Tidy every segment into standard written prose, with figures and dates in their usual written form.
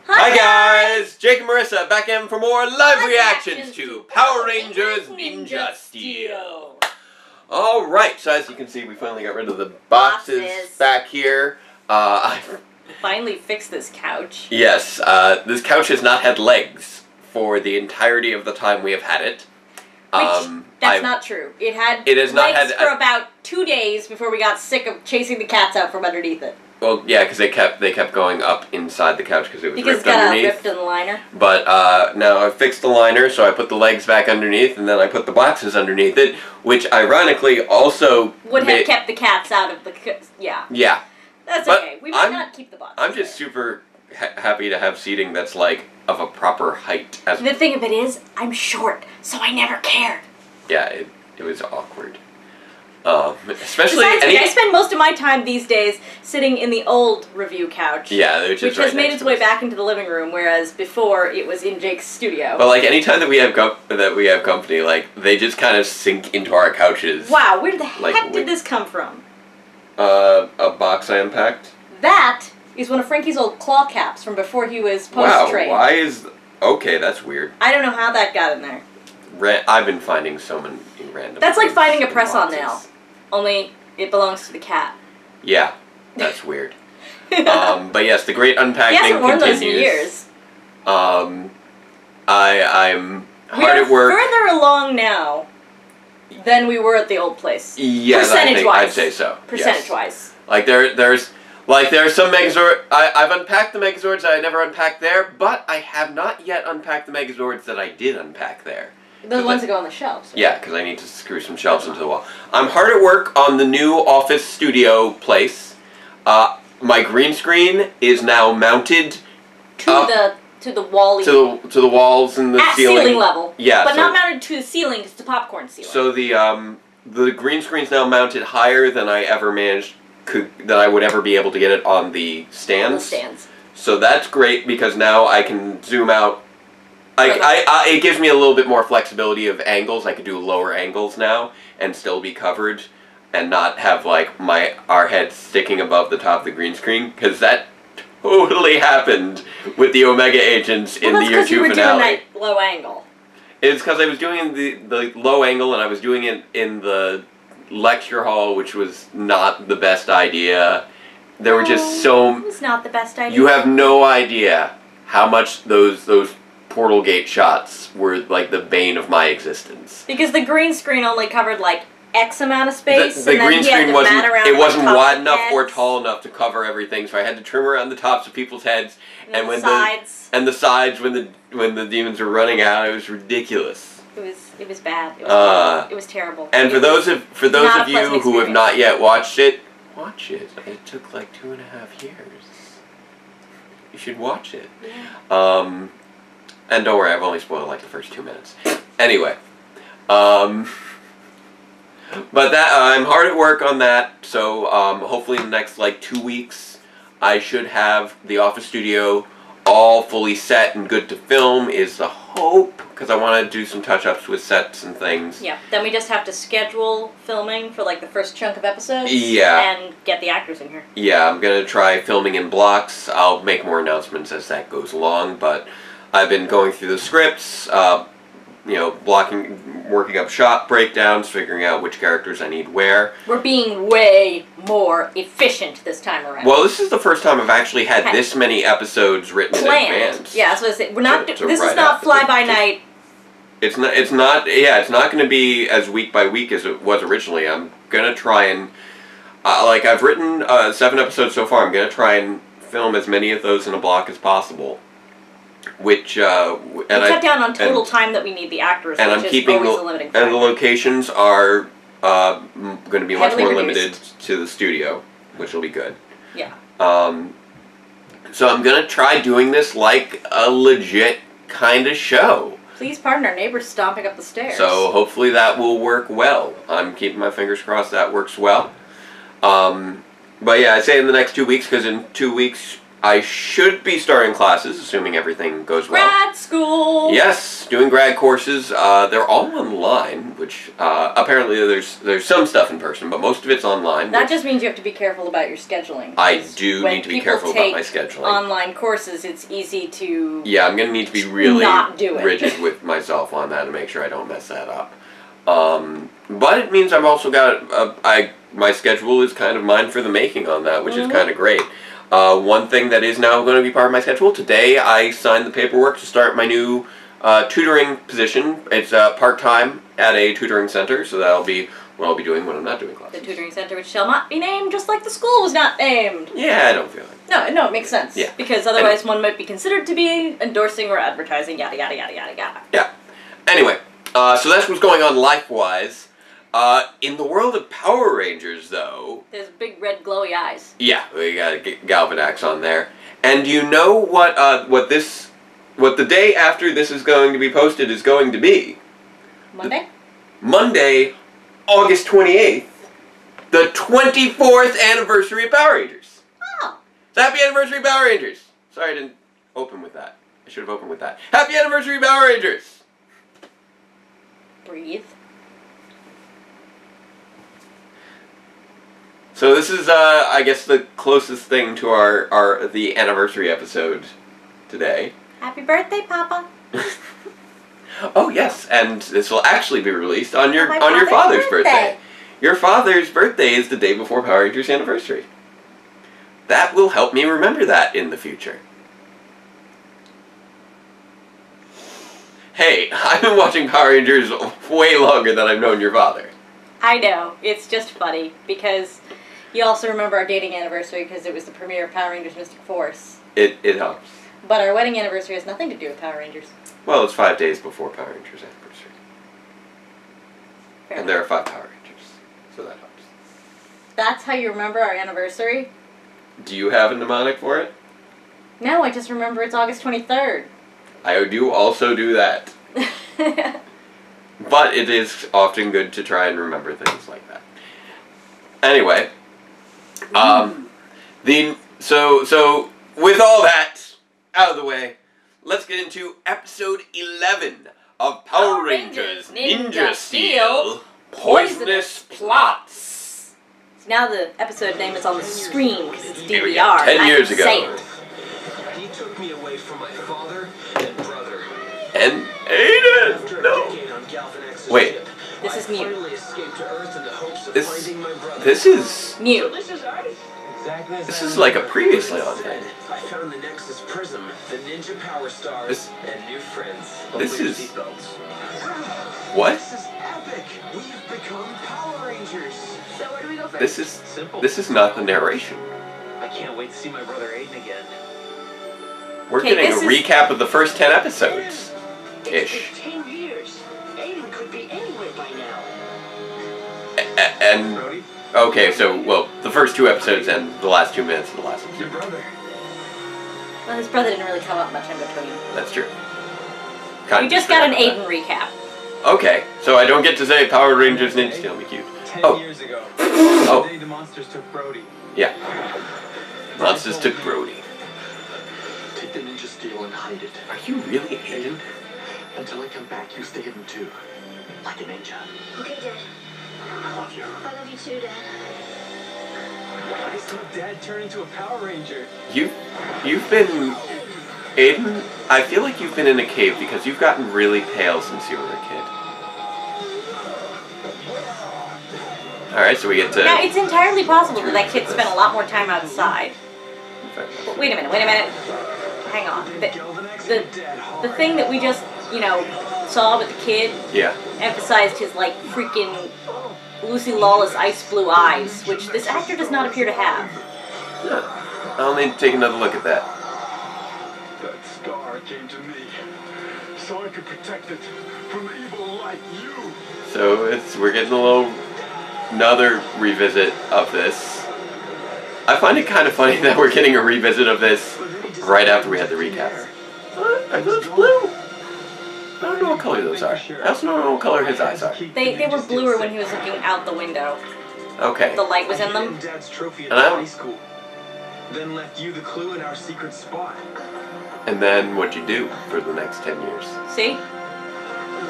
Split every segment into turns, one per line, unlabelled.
Hi guys! Jake and Marissa back in for more live reactions to Power Rangers Ninja Steel. Alright, so as you can see, we finally got rid of the boxes back here. I
finally fixed this couch.
Yes, this couch has not had legs for the entirety of the time we have had it.
That's not true. It had legs for about 2 days before we got sick of chasing the cats out from underneath it.
Well, yeah, because they kept going up inside the couch because it was ripped underneath.
Because it got ripped in the liner.
But now I fixed the liner, so I put the legs back underneath, and then I put the boxes underneath it, which ironically also
would have kept the cats out of the
yeah.
That's okay. We might not keep the boxes.
I'm just super happy to have seating that's like of a proper height.
The thing of it is, I'm short, so I never cared.
Yeah, it was awkward. Especially
I spend most of my time these days sitting in the old review couch.
Yeah, which
has made its way back into the living room, whereas before it was in Jake's studio.
But like anytime that we have company, like they just kind of sink into our couches.
Wow, where the heck did this come from?
A box I unpacked.
That is one of Frankie's old claw caps from before he was post-trade.
Wow, why is... Okay, that's weird.
I don't know how that got in there.
I've been finding so many random...
That's like finding a press-on nail. Only it belongs to the cat.
Yeah, that's weird. But yes, the great unpacking continues.
He hasn't worn those in years.
I'm hard at work.
We are further along now than we were at the old place.
Yes, I'd say so.
Percentage-wise.
Yes. Like there's some Megazord. I've unpacked the Megazords that I never unpacked there, but I have not yet unpacked the Megazords that I did unpack there.
Those ones that go on the shelves. Right?
Yeah, because I need to screw some shelves into the wall. I'm hard at work on the new office studio place. My green screen is now mounted
to the wall.
To the walls and the ceiling.
At ceiling level.
Yeah,
but not mounted to the ceiling. It's the popcorn ceiling.
So the green screen's now mounted higher than I ever that I would ever be able to get it on the stands. So that's great because now I can zoom out. It gives me a little bit more flexibility of angles. I could do lower angles now and still be covered and not have like our head sticking above the top of the green screen, because that totally happened with the Omega Agents in the year 2 finale.
Well, that's because you were doing that low angle.
It's because I was doing the low angle and I was doing it in the lecture hall, which was not the best idea. There were just so...
It was not the best idea.
You have no idea how much those portal gate shots were like the bane of my existence.
Because the green screen only covered like X amount of space.
The green screen wasn't wide enough or tall enough to cover everything, so I had to trim around the tops of people's heads and when the sides when the demons were running out. It was ridiculous.
It was bad. It was terrible.
And for those of you who have not yet watched it, watch it. It took like 2.5 years. You should watch it. Yeah. And don't worry, I've only spoiled like the first 2 minutes. Anyway, but I'm hard at work on that. So hopefully in the next like 2 weeks, I should have the office studio all fully set and good to film. Is the hope, because I want to do some touch-ups with sets and things.
Yeah. Then we just have to schedule filming for like the first chunk of episodes.
Yeah.
And get the actors in here.
Yeah, I'm gonna try filming in blocks. I'll make more announcements as that goes along, but I've been going through the scripts, you know, working up shot breakdowns, figuring out which characters I need where.
We're being way more efficient this time around.
Well, this is the first time I've actually had this many episodes written in advance.
Yeah, that's what I say. We're not. This is not fly by night.
It's not. Yeah, it's not going to be as week by week as it was originally. I'm gonna try and like I've written 7 episodes so far. I'm gonna try and film as many of those in a block as possible. Which
cut down on total time that we need the actors,
and
which is always a limiting factor.
And the locations are going to be much more limited to the studio, which will be good.
Yeah.
So I'm going to try doing this like a legit kind of show.
Please pardon our neighbors stomping up the stairs.
So hopefully that will work well. I'm keeping my fingers crossed that works well. But yeah, I say in the next 2 weeks, because in 2 weeks I should be starting classes, assuming everything goes well.
Grad school!
Yes, doing grad courses. They're all online, which apparently there's some stuff in person, but most of it's online.
That just means you have to be careful about your scheduling.
I do need to be careful about my scheduling.
Online courses, it's easy to
Yeah, I'm going to need to be really
not do it.
rigid with myself on that to make sure I don't mess that up. But it means I've also got, my schedule is kind of mine for the making on that, which is kind of great. One thing that is now going to be part of my schedule, today I signed the paperwork to start my new tutoring position. It's part-time at a tutoring center, so that'll be what I'll be doing when I'm not doing classes.
The tutoring center, which shall not be named, just like the school was not named.
Yeah, I don't feel like
No, it makes sense.
Yeah.
Because otherwise one might be considered to be endorsing or advertising, yada, yada, yada, yada, yada.
Yeah. Anyway, so that's what's going on life-wise. In the world of Power Rangers, though...
There's big red glowy eyes.
Yeah, we got Galvanax on there. And you know what the day after this is going to be posted is going to be?
Monday?
Monday, August 28th, the 24th anniversary of Power Rangers.
Oh.
So happy anniversary, Power Rangers! Sorry I didn't open with that. I should have opened with that. Happy anniversary, Power Rangers!
Breathe.
So this is, I guess, the closest thing to the anniversary episode today.
Happy birthday, Papa!
Oh yes, and this will actually be released on your
father's
father's birthday. Your father's birthday is the day before Power Rangers anniversary. That will help me remember that in the future. Hey, I've been watching Power Rangers way longer than I've known your father.
I know. It's just funny, because you also remember our dating anniversary because it was the premiere of Power Rangers Mystic Force.
It helps.
But our wedding anniversary has nothing to do with Power Rangers.
Well, it's 5 days before Power Rangers anniversary.
Fair
and there are 5 Power Rangers, so that helps.
That's how you remember our anniversary?
Do you have a mnemonic for it?
No, I just remember it's August 23rd.
I do also do that. But it is often good to try and remember things like that. Anyway, so with all that out of the way, let's get into episode 11 of Power Rangers Ninja Steel Poisonous Plots.
So now the episode name is on the screen because it's DVR.
10 years ago.
Say it.
He took me away from my father and brother.
And Aiden! No! Wait.
This is new.
This is...
New.
This is like a previously on thing.
I found the Nexus Prism, the Ninja Power Stars, and new friends.
This is... What?
This is epic! We've become Power Rangers!
So where do we go first?
This is not the narration.
I can't wait to see my brother Aiden again.
We're getting a recap of the first 10 episodes. Ish.
10 years. Aiden could be anywhere by now.
And okay, so well, the first 2 episodes and the last 2 minutes of the last episode.
Your brother.
Well, his brother didn't really come up much in between.
That's true.
We just got an Aiden recap.
Okay, so I don't get to say Power Rangers Ninja Steel. Be cute.
10 years ago.
Oh.
The day the monsters took Brody.
Yeah. Monsters took Brody.
Take the Ninja Steel and hide it.
Are you really Aiden?
Until I come back, you stay hidden too. Like a ninja.
Okay, Dad.
I love you.
I love you too, Dad.
I saw Dad turn into a Power Ranger.
You've been... Aiden, I feel like you've been in a cave because you've gotten really pale since you were a kid. Alright, so we get to...
Yeah, it's entirely possible that kid spent a lot more time outside. But wait a minute. Hang on. The thing that we just, saw with the kid emphasized his, freaking Lucy Lawless ice blue eyes, which this actor does not appear to have.
Yeah. I'll need to take another look at that.
That star came to me, so I could protect it from evil like you.
So we're getting another revisit of this. I find it kind of funny that we're getting a revisit of this right after we had the recap. Are those blue? I don't know what color those are. I also don't know what color his eyes are.
They were bluer when he was looking out the window.
Okay.
The light was in them.
Dad's trophy
And I
at
don't...
high school.
Then left you the clue in our secret spot.
And then what'd you do for the next 10 years?
See?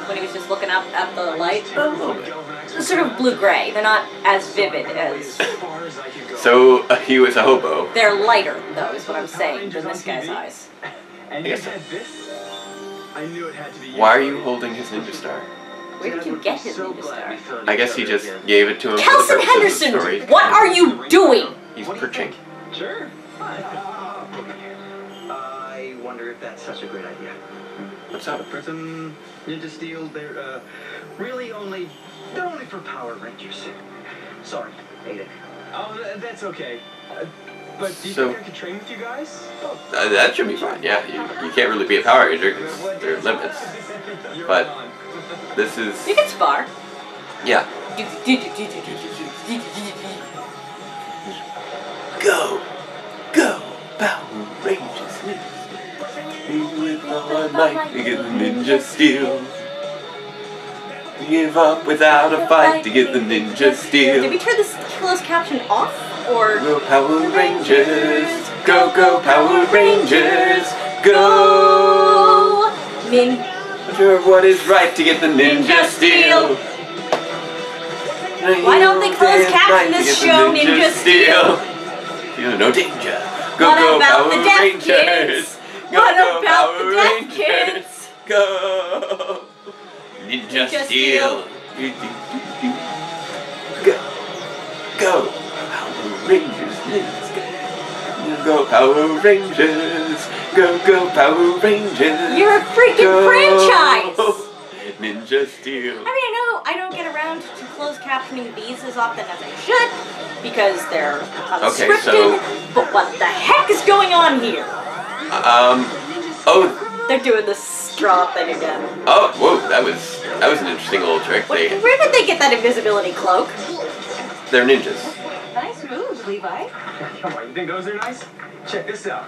When he was just looking up at the light.
A little bit.
They're sort of blue-gray. They're not as vivid as...
So, he was a hobo.
They're lighter, though, is what I'm saying, than this guy's eyes.
And
I
you
guess so.
had this? I knew it had to be you.
Why are you holding his ninja star?
Where did you get his ninja star?
I guess he just gave it to him
Kelson
for the purposes of the story.
Henderson! What are you doing?
He's perching.
Sure. I wonder if that's such a great idea.
What's up?
Prism, Ninja Steel, they're they're only for Power Rangers. Sorry, Aiden. Oh, that's okay. But do you think I could train with you guys?
That should be fine, yeah. You can't really be a Power Ranger because there are limits. But this is...
You can spar.
Yeah. Go! Go! Power Rangers! With all our might to get the ninja steel. Give up without a fight to get the ninja steel.
Did we turn this closed caption off? Or...
Go Power Rangers! Go, go Power Rangers! Go! Ninja, what is right to get the ninja steel?
Why don't they close caption this show Ninja Steel?
Feel no danger. Go,
What
go
about
Power
the deaf
Rangers!
kids?
Go,
What
go
about
Power
the deaf
Rangers!
kids?
Go! Ninja Steel! Go! Go! Power Rangers! Let's go! Go Power Rangers! Go, go Power Rangers!
You're a freaking franchise!
Ninja Steel!
I mean, I don't get around to closed captioning these as often as I should because they're unscripted. But what the heck is going on here?
Oh.
They're doing the straw thing again.
Oh, whoa, that was an interesting little trick.
Where did they get that invisibility cloak?
They're ninjas.
Nice move, Levi.
Come on, you think those are nice? Check this out.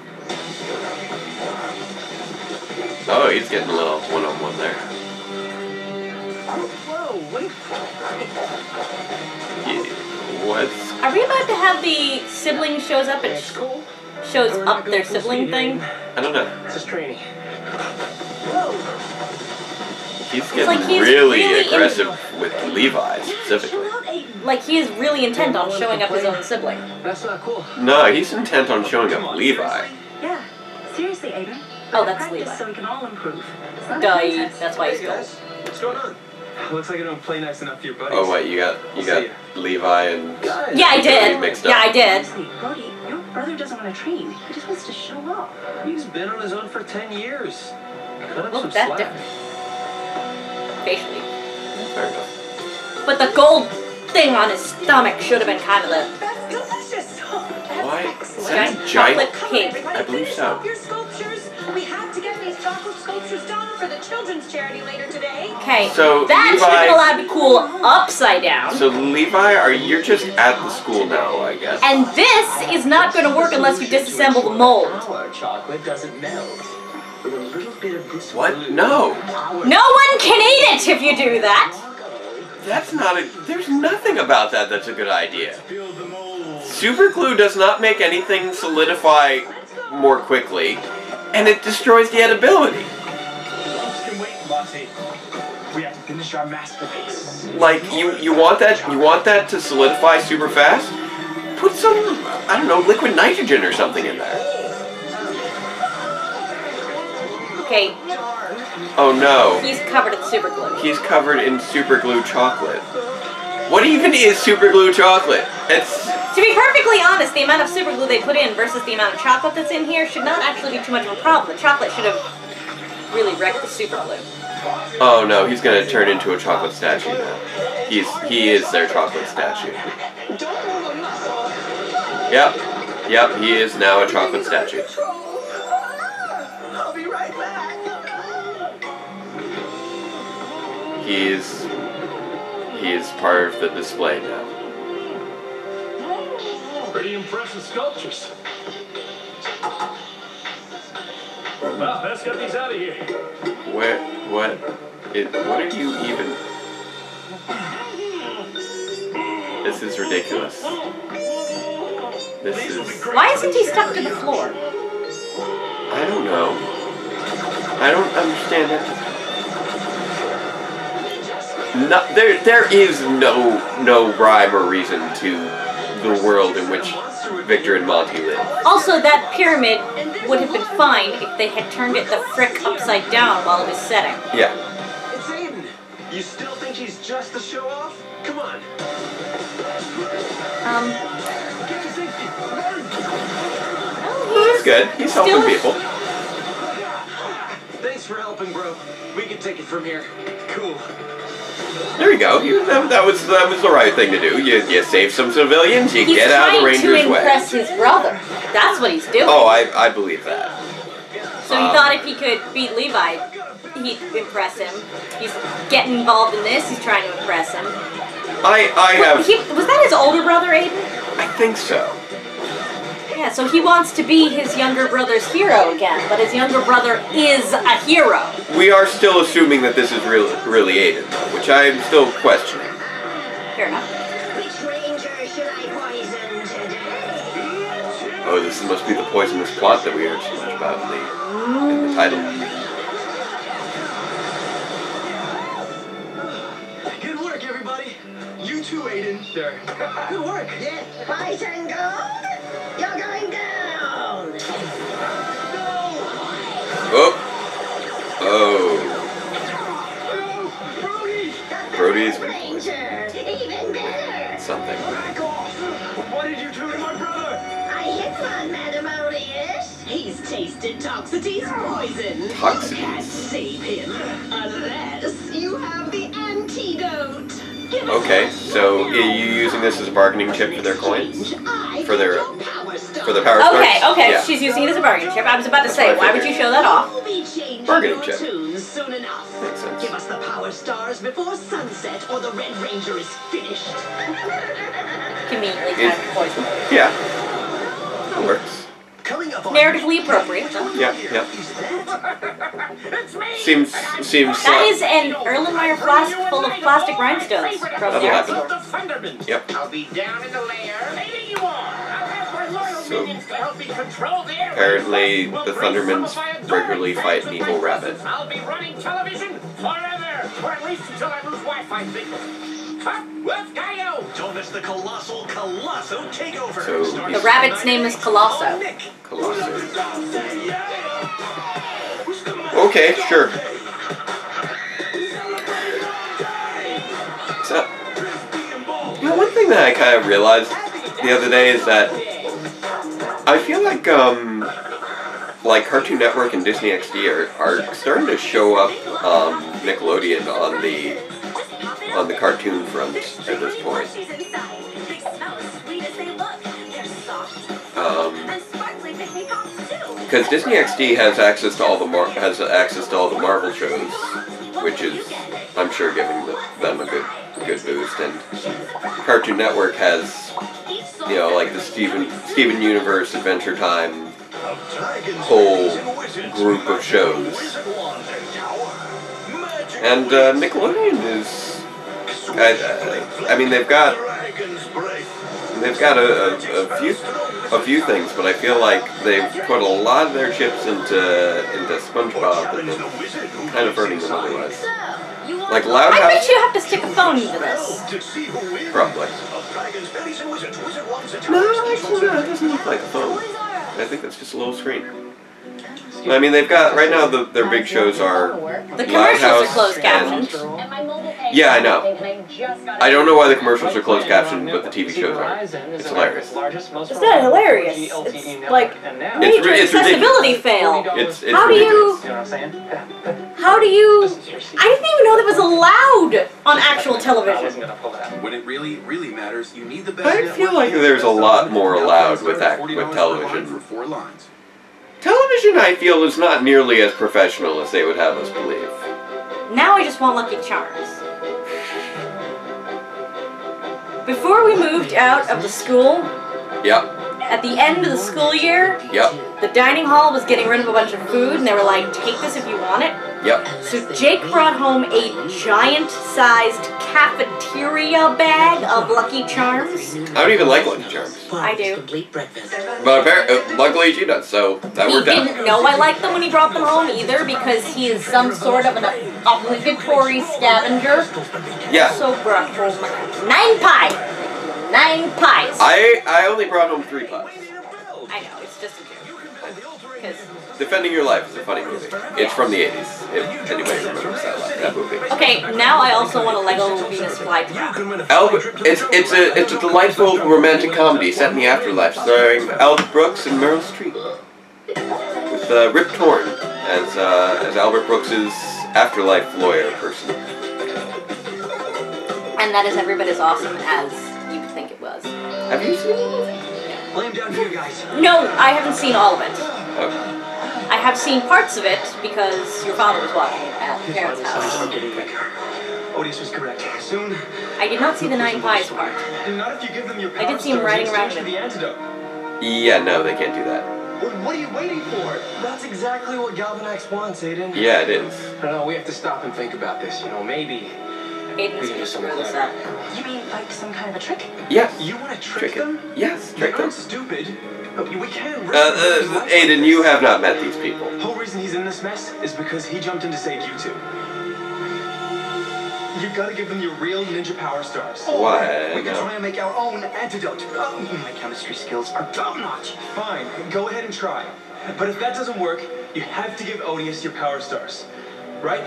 Oh, he's getting a little one-on-one there.
Whoa, what?
Yeah, what's...
Are we about to have the sibling shows up and shows up their sibling thing?
I don't know.
This is training.
He's getting
like he's
really
really
aggressive with Levi, specifically.
Like he is really intent on showing up his own sibling.
That's not cool.
No, he's intent on showing up Levi.
Yeah, seriously, Aiden.
Oh, that's
Practice
Levi.
so we can all improve. It's not a
Duh,
contest.
that's why he's gold.
What's going on? Looks like I don't play nice enough for your buddies.
Oh, what, you got Levi and...
Yeah, I did.
Mixed
Yeah,
up.
I did.
Honestly, Brody, your brother doesn't want to train. He just wants to show off.
He's been on his own for 10 years. Cut him
Well,
some
that
slack.
different. Facially.
Fair enough.
But the gold thing on his stomach should have been kind of the
Delicious.
Why? Is
giant
that a
chocolate
giant...
cake.
I believe so.
Your sculptures. We have to get these chocolate sculptures done for the children's charity later today.
Okay,
So,
that should have
Levi-
been allowed to cool upside down.
So, Levi, you're just at the school now, I guess.
And this is not going to work unless you disassemble the mold.
Our chocolate doesn't melt. With a little bit of this
What?
glue,
No.
our
No one can eat it if you do that.
That's not a... There's nothing about that that's a good idea.
Build the mold.
Super glue does not make anything solidify more quickly, and it destroys the edibility.
Lumps can wait, Bossy. We have to finish our masterpiece.
Like, you want that to solidify super fast? Put some, I don't know, liquid nitrogen or something in there.
Okay,
Oh no.
he's covered in super glue.
He's covered in super glue chocolate. What even is super glue chocolate? It's...
To be perfectly honest, the amount of super glue they put in versus the amount of chocolate that's in here should not actually be too much of a problem. The chocolate should have really wrecked the super glue.
Oh no, he's gonna turn into a chocolate statue now. He is their chocolate statue. Yep, he is now a chocolate statue.
I'll be right back.
He is part of the display now.
Pretty impressive sculptures. Well, let's get these out of here.
What are you even... This is ridiculous. This is...
Why isn't he stuck to the floor?
I don't know. I don't understand it. No, there is no rhyme or reason to the world in which Victor and Monty live.
Also, that pyramid would have been fine if they had turned it the frick upside down while it was setting.
Yeah.
It's Aiden. You still think he's just a show off? Come on. Get to safety.
Well, that's good. He's helping people.
Thanks for helping, bro. We can take it from here. Cool.
There you go. That was the right thing to do. You save some civilians, you get out of the Rangers' way.
He's trying to impress his brother. That's what he's doing.
Oh, I believe that.
So he thought if he could beat Levi, he'd impress him. He's getting involved in this. He's trying to impress him.
Was
that his older brother, Aiden?
I think so.
Yeah, so he wants to be his younger brother's hero again, but his younger brother is a hero.
We are still assuming that this is really Aiden, though, which I'm still questioning.
Fair enough.
Which ranger should I poison today?
Oh, this must be the poisonous plot that we heard so much about in the title.
Good work, everybody. You too, Aiden. There. Good work.
Yeah. Fight and gold? You're going down.
Oh. Brody's
Ranger. Even better.
something.
Back off. What did you do to my brother?
I hit one, Madam Odious.
He's tasted Toxicity's poison.
Toxicities.
Can't save him unless you have the antidote.
Okay, so are you using this as a bargaining chip for their coins? For their power stars?
Okay,
Yeah.
she's using it as a bargaining chip. I was about to say, why would you show that off?
Bargaining chip.
Soon enough.
Makes sense.
Give us the power stars before sunset or the Red Ranger is finished.
Conveniently timed poison.
Yeah. That works.
Coming up on
Narratively appropriate.
Yeah. Seems.
That is an Erlenmeyer flask full of plastic rhinestones from
That'll
the
happen.
hospital.
Yep.
I'll be down in the lair. Maybe you are. I'll have my loyal
So,
minions to help me control the air.
Apparently, the Thundermans regularly fight an evil rabbit.
I'll be running television forever, or at least until I lose Wi-Fi signal. Huh? Let's go!
Don't miss the colossal takeover.
So,
The rabbit's name is Colosso.
Colossal. Okay, sure. So, one thing that I kind of realized the other day is that I feel like Cartoon Network and Disney XD are starting to show up Nickelodeon on the cartoon front at this point. Because Disney XD has access to all the Marvel shows, which is, I'm sure, giving them a good boost. And Cartoon Network has, like the Steven Universe, Adventure Time, whole group of shows. And Nickelodeon is, I mean, they've got a few things, but I feel like they've put a lot of their chips into SpongeBob, and they're kind of hurting them otherwise. Like Loud House.
I bet you have to stick a phone into this.
Probably. No, actually, no, it doesn't look like a phone. I think that's just a little screen. I mean, they've got, right now, their big shows are
The commercials are closed captioned.
Yeah, I know. I don't know why the commercials are closed captioned, but the TV shows are. It's hilarious.
It's not hilarious. It's like major accessibility fail.
It's
How do you? I didn't even know that was allowed on actual television.
When it really matters, you need the best.
I feel like there's a lot more allowed with television. Television, I feel, is not nearly as professional as they would have us believe.
Now I just want Lucky Charms. Before we moved out of the school,
Yep.
at the end of the school year,
Yep.
the dining hall was getting rid of a bunch of food, and they were like, take this if you want it.
Yep.
So Jake brought home a giant-sized cafeteria bag of Lucky Charms.
I don't even like Lucky Charms.
I do.
But luckily she does, so that worked out.
He didn't know I liked them when he brought them home either, because he is some sort of an obligatory scavenger.
Yeah.
So brought home 9 pies. 9 pies.
I only brought home 3 pies.
I know, it's just a joke.
Defending Your Life is a funny movie. It's from the 80s, if anybody remembers that movie.
Okay, now I also want a Lego Venus flytrap.
It's a delightful romantic comedy set in the afterlife, starring Albert Brooks and Meryl Streep, with Rip Torn as Albert Brooks's afterlife lawyer person.
And that is every bit as awesome as you would think it was.
Have you seen it?
Blame down here, guys.
No, I haven't seen all of it.
Okay.
I have seen parts of it because your father was watching it at your parents' house.
Odious was correct. Soon.
I did not see the 9 pies part.
Not if you give them your power
I did see him riding around with
the antidote.
Yeah, no, they can't do that.
What are you waiting for? That's exactly what Galvanax wants, Aiden.
Yeah, it is.
No, we have to stop and think about this. You know, maybe.
Aiden's gonna screw this up.
You mean like some kind of a trick?
Yes.
You want to trick them?
Yes, trick
You're
them.
not stupid. We can't.
Aiden, you have not met these people.
The whole reason he's in this mess is because he jumped in to save you two. You gotta give them your real ninja power stars.
Why?
We can try and make our own antidote. My chemistry skills are top-notch. Fine, go ahead and try. But if that doesn't work, you have to give Odious your power stars. Right?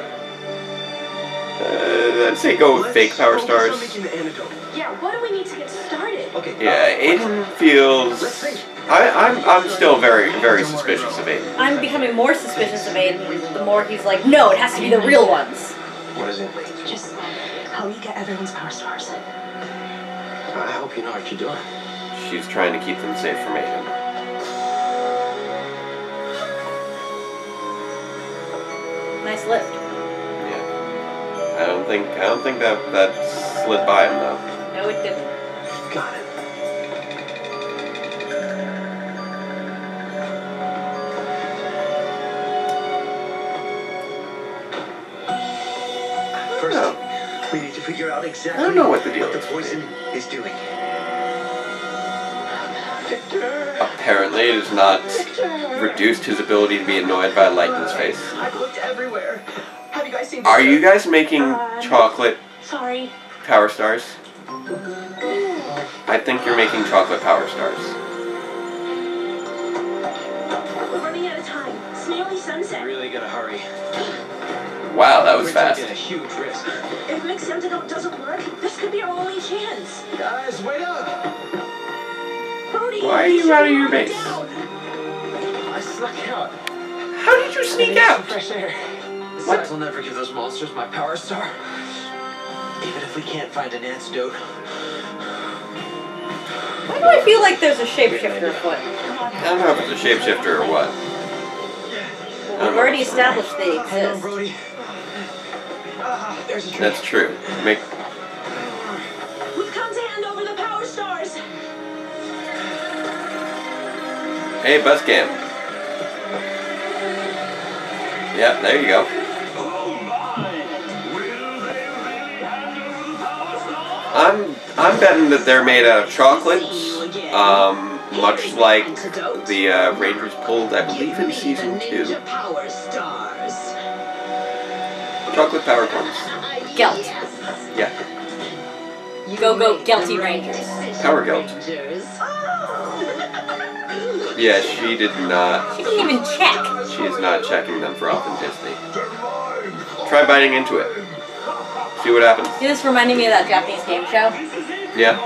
I'd say go with fake power stars.
Making the antidote.
Yeah, what do we need to get started?
Okay.
Yeah, Aiden feels... I'm still very, very suspicious of Aiden.
I'm becoming more suspicious of Aiden the more he's like, no, it has to be the real ones.
What is it?
Just how you get everyone's power stars.
I hope you know what you're doing.
She's trying to keep them safe from Aiden.
Nice lift.
Yeah. I don't think that slid by him though.
No, it didn't.
Got it. First, we need to figure out exactly
I don't know what the deal
the
is.
poison is doing.
Apparently, it has not reduced his ability to be annoyed by light in his face.
I've looked everywhere. Have you guys seen?
Are you guys making chocolate
Sorry.
power stars? I think you're making chocolate power stars.
We're running out of time. It's nearly sunset.
Really gotta hurry.
Wow, that was
We're
fast.
taking a huge risk.
If Mixed Antidote doesn't work, this could be our only chance.
Guys, wait up!
Brody,
Why are you out of your base?
I snuck out.
How did you sneak
Some
out?
fresh air.
What?
I'll never give those monsters my power star. Even if we can't find an antidote.
Why do I feel like there's a shapeshifter afoot?
I don't know if it's a shapeshifter or what.
We've already established they
Hang on,
exist.
Brody. There's a trick.
That's true. Make
We've come to hand over the power stars.
Hey, bus cam. Yep, there you go. I'm betting that they're made out of chocolate, much like the Rangers pulled, I believe, in season 2.
Power stars.
Chocolate power cones.
Gelt.
Yeah,
Go, Gelty Rangers.
power gelt. Yeah, she did not.
She didn't even check.
She is not checking them for authenticity. Try biting into it. See what happens.
This reminded me of that Japanese game show.
Yeah.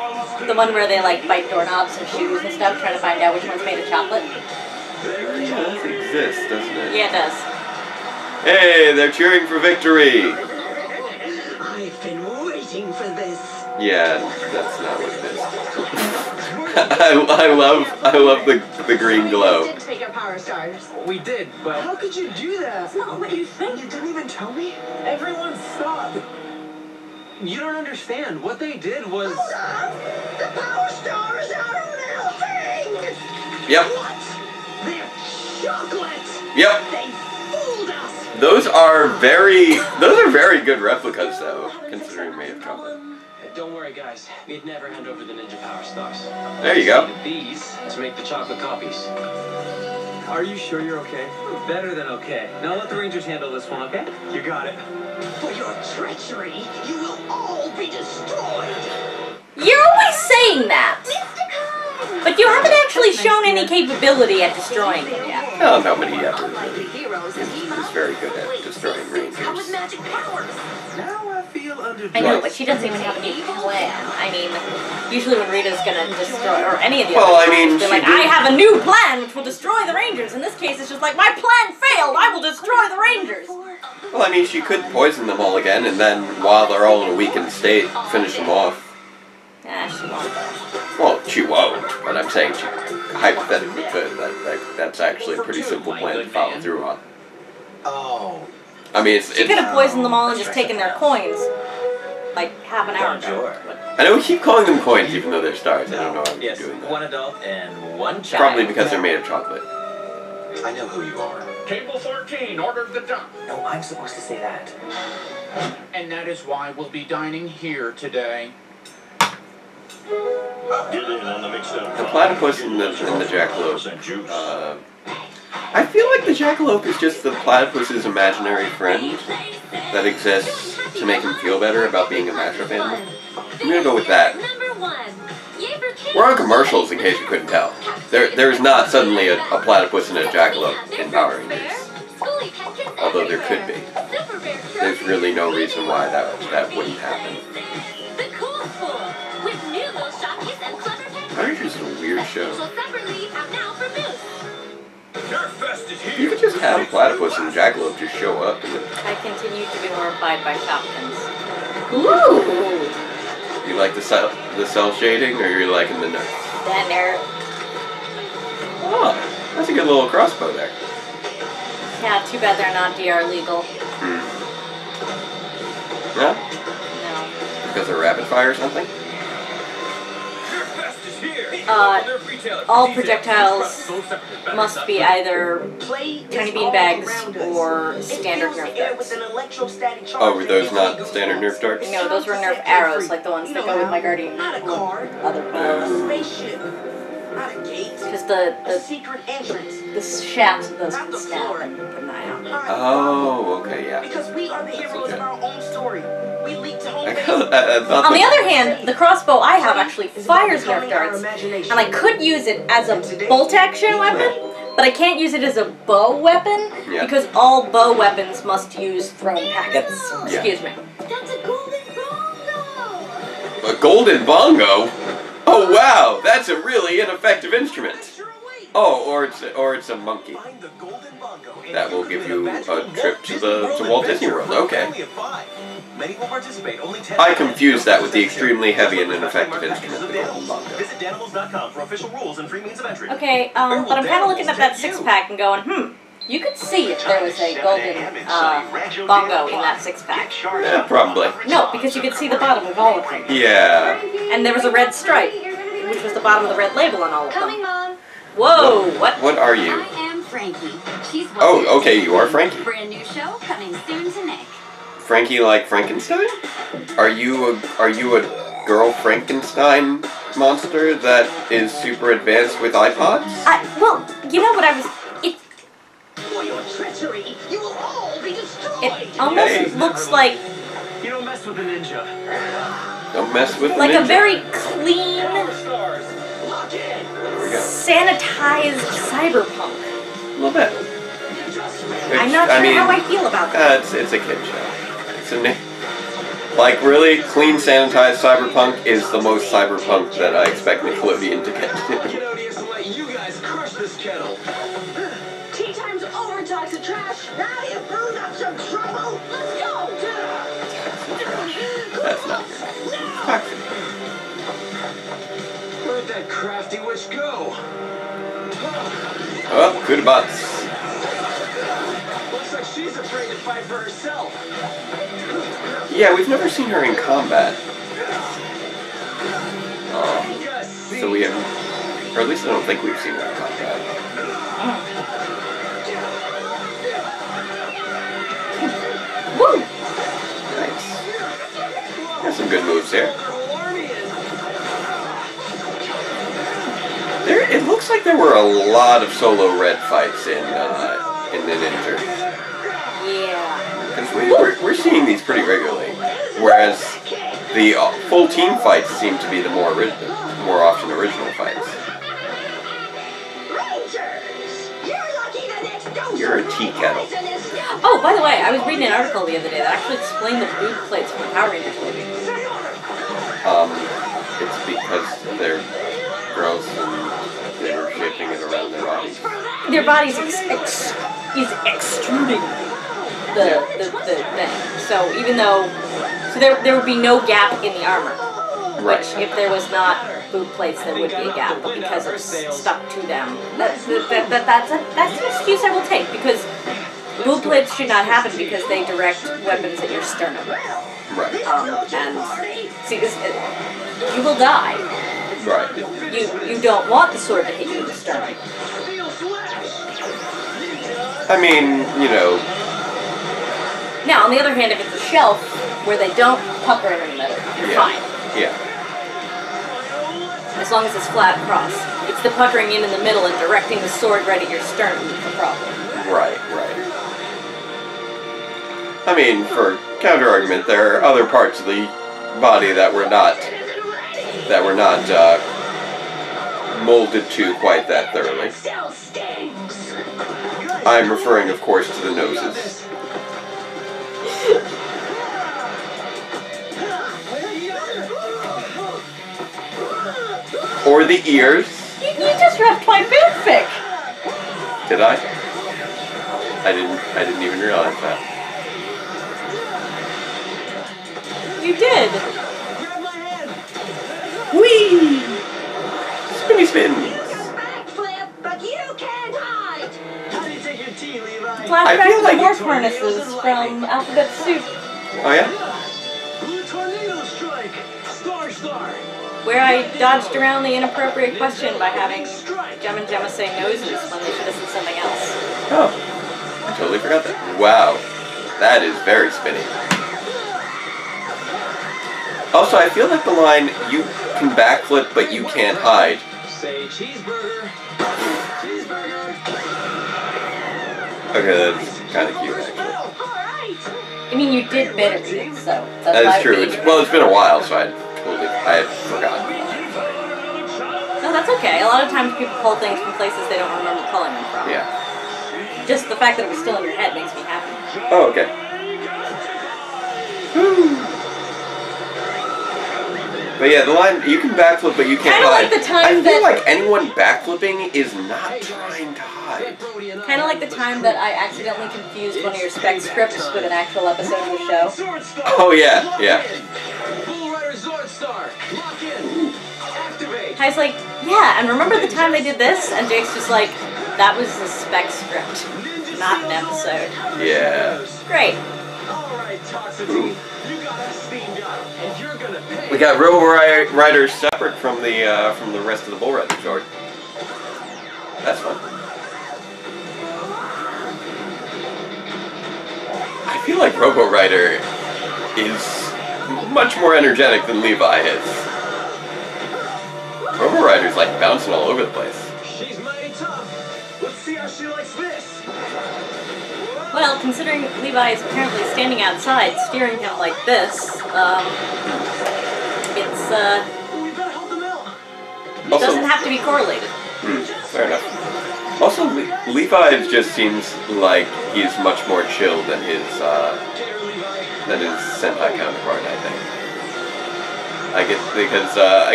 The one where they like bite doorknobs and shoes and stuff, trying to find out which one's made of chocolate.
It does exist, doesn't it?
Yeah, it does.
Hey, they're cheering for victory.
I've been waiting for this.
Yeah, that's not what it is. I love the green glow.
We did take our power stars.
We did, but how could you do that?
It's not what you think.
You didn't even tell me? Everyone stop. You don't understand. What they did was...
Hold on. The power stars are melting.
Yep.
What? They're
Yep.
They fooled us.
Those are very good replicas, though, considering made of chocolate.
Don't worry, guys. We'd never hand over the Ninja Power Stars.
There you go.
These to make the chocolate copies. Are you sure you're okay? Better than okay. Now let the Rangers handle this one, okay? You got it.
For your treachery, you will all be destroyed.
You're always saying that. But you haven't actually shown any capability at destroying them yet.
No, nobody ever really is very good at destroying Rangers.
Now I feel under.
I know, but she doesn't even have any plan. I mean, usually when Rita's gonna destroy, or any of the
Well,
other
I mean,
they're like, I have a new plan which will destroy the Rangers. In this case, it's just like, my plan failed, I will destroy the Rangers.
Well, I mean, she could poison them all again, and then, while they're all in a weakened state, finish them off.
Nah, she won't.
Well, she won't, but I'm saying she hypothetically could. That's actually a pretty simple plan to follow through on.
Oh.
I mean,
She could have poisoned them all and just taken their coins, like half an hour ago.
Sure.
I know we keep calling them coins even though they're stars. I don't know why I'm
Yes,
doing that.
one adult and one child.
Probably because they're made of chocolate.
I know who you are.
Table 13, ordered the dump.
No, I'm supposed to say that.
And that is why we'll be dining here today.
The platypus and the jackalope. I feel like the jackalope is just the platypus's imaginary friend that exists to make him feel better about being a mashup animal. I'm gonna go with that. We're on commercials, in case you couldn't tell. There's not suddenly a platypus and a jackalope in Power Rangers. Although there could be. There's really no reason why that wouldn't happen. Power Rangers is a weird show. You could just have a platypus and a jackalope just show up. And
I continue to be horrified by Shopkins. Ooh!
you like the cell shading, or you're liking the nerf?
That nerf.
Oh, that's a good little crossbow there.
Yeah, too bad they're not DR legal.
No?
No.
Because they're rapid fire or something?
All projectiles must be either tiny bean bags or standard Nerf darts.
Oh, were those not standard Nerf darts?
No, those were Nerf arrows, like the ones that go with my Guardian other bows. Because the shafts of those can snap and put an eye out.
Oh, okay, yeah.
Because we are the heroes of our own story. We leaked home
On the
other hand, the crossbow I have actually fires Nerf darts, and I could use it as a bolt action weapon, but I can't use it as a bow weapon, because all bow weapons must use thrown packets. Excuse me.
That's a golden bongo!
A golden bongo? Oh wow, that's a really ineffective instrument. Oh, or it's a monkey. That will give you a trip to Walt Disney World. Okay. I confused that with the extremely heavy and ineffective instrument, the golden bongo.
Okay, but I'm kind of looking at that six-pack and going, you could see if there was a golden bongo in that six-pack.
Yeah, probably.
No, because you could see the bottom of all of them.
Yeah.
And there was a red stripe, which was the bottom of the red label on all of them.
Coming, Mom.
Whoa, what?
What are you?
I am Frankie. She's
Oh, okay, you are Frankie.
Brand new show coming soon to Nick.
Frankie like Frankenstein? Are you a girl Frankenstein monster that is super advanced with iPods?
Well, you know what I was...
For your treachery, you will all be destroyed.
It almost looks like...
You don't mess with the ninja.
Don't mess with the
like
ninja.
a very clean, sanitized cyberpunk.
A little bit.
I'm not sure how I feel about that.
It's a kid show. Like, really, clean, sanitized cyberpunk is the most cyberpunk that I expect Nickelodeon to get.
You guys crush this kettle.
Tea time's over, toxic trash. Now you brewed up some trouble. Let's go.
That's not good. Toxic.
Where'd that crafty witch go?
Oh, good butts.
Looks like she's afraid to fight for herself.
Yeah, we've never seen her in combat. So we haven't, or at least I don't think we've seen her in combat. here. It looks like there were a lot of solo red fights in the Ninja.
Yeah.
Because we're seeing these pretty regularly, whereas the full team fights seem to be the more often original fights. You're a tea kettle.
Oh, by the way, I was reading an article the other day that actually explained the boob plates from the Power Rangers movie.
It's because they're girls and they were shaping it around their bodies.
Their bodies is extruding the thing. So even though, there would be no gap in the armor.
Right.
Which, if there was not boob plates, there would be a gap. But because it's stuck to them, that's an excuse I will take, because boob plates should not happen because they direct weapons at your sternum.
Right.
And see, you will die.
Right.
You don't want the sword to hit you in the sternum.
I mean, you know.
Now, on the other hand, if it's a shelf where they don't pucker in the middle, you're fine.
Yeah.
As long as it's flat across. It's the puckering in the middle and directing the sword right at your sternum that's the problem.
Right. I mean, for counter-argument, there are other parts of the body that were not molded to quite that thoroughly. I'm referring, of course, to the noses. Or the ears.
You just wrapped my fanfic!
Did I? I didn't even realize that.
You did!
Grab my hand!
Whee! Spinny spins!
Backflip, but you can't hide!
How do you take your tea, Levi?
Flashback
feel
to
like
the morph harnesses from Alphabet Soup.
Oh yeah?
Blue tornado strike! Star!
Where I dodged around the inappropriate question by having Jem and Gemma say noses when they should have said something else.
Oh. I totally forgot that. Wow. That is very spinny. Also, I feel like the line, you can backflip but you can't hide.
Say cheeseburger. Cheeseburger.
Okay, that's kind of cute, actually.
I mean, you did bit it, so that's
That
why
is true. It's been a while, so I had forgotten.
No, that's okay. A lot of times people pull things from places they don't remember pulling them from.
Yeah.
Just the fact that it was still in your head makes me happy.
Oh, okay. But yeah, the line, you can backflip, but you can't hide.
Kind of like the time
I feel like anyone backflipping is not trying to hide.
Kind of like the time that I accidentally confused one of your spec scripts with an actual episode of the show.
Oh yeah, yeah.
Kai's like, yeah, and remember the time they did this? And Jake's just like, that was a spec script, not an episode.
Yeah.
Great.
We got Robo Riders separate from the rest of the Bull Rider sword. That's fun. I feel like Robo Rider is much more energetic than Levi is. Robo Rider's like bouncing all over the place.
She's mighty tough. Let's see how she likes this.
Well, considering Levi is apparently standing outside, steering him like this, it's,
We better help them out.
it doesn't have to be correlated.
Fair enough. Also, Levi just seems like he's much more chill than his Sentai counterpart, I think. I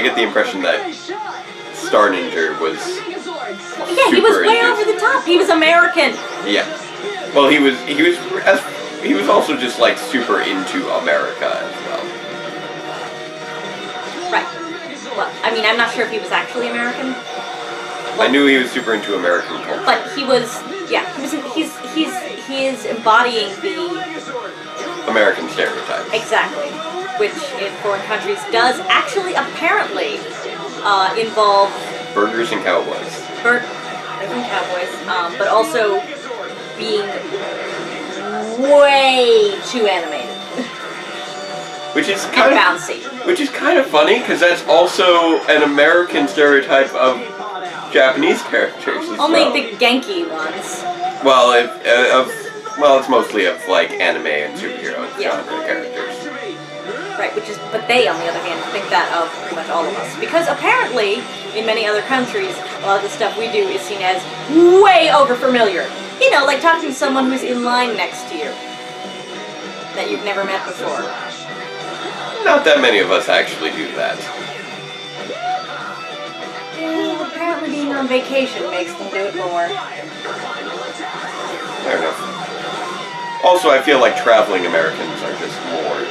get the impression that Star Ninja was
Yeah, he was way over the top. He was American.
Yeah. Well, he was also just like super into America as well.
Right. Well, I mean, I'm not sure if he was actually American.
I knew he was super into American culture.
But he was, yeah, he is embodying the
American stereotypes.
Exactly. Which in foreign countries does actually apparently involve
Burgers and cowboys.
Burgers and cowboys, but also being way too animated.
Which is kind of funny because that's also an American stereotype of Japanese characters.
Only the Genki ones.
Well, it's mostly of like anime and superhero genre characters.
Right, but they, on the other hand, think that of pretty much all of us. Because apparently, in many other countries, a lot of the stuff we do is seen as way over-familiar. You know, like talking to someone who's in line next to you. That you've never met before.
Not that many of us actually do that.
Yeah, apparently being on vacation makes them do it more.
Fair enough. Also, I feel like traveling Americans are just more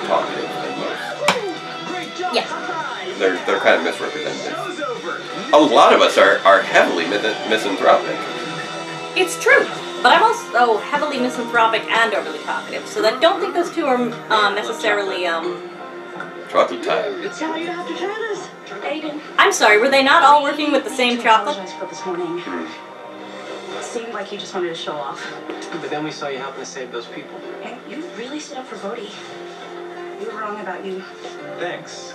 talkative than most.
Yeah.
They're kind of misrepresented. A lot of us are heavily misanthropic.
It's true. But I'm also heavily misanthropic and overly talkative, so I don't think those two are necessarily,
Chocolate time.
Aiden.
I'm sorry, were they not all working with the same chocolate?
This morning. It seemed like you just wanted to show off.
But then we saw you helping to save those people.
Hey, you really stood up for Bodhi. You were wrong about you.
Thanks.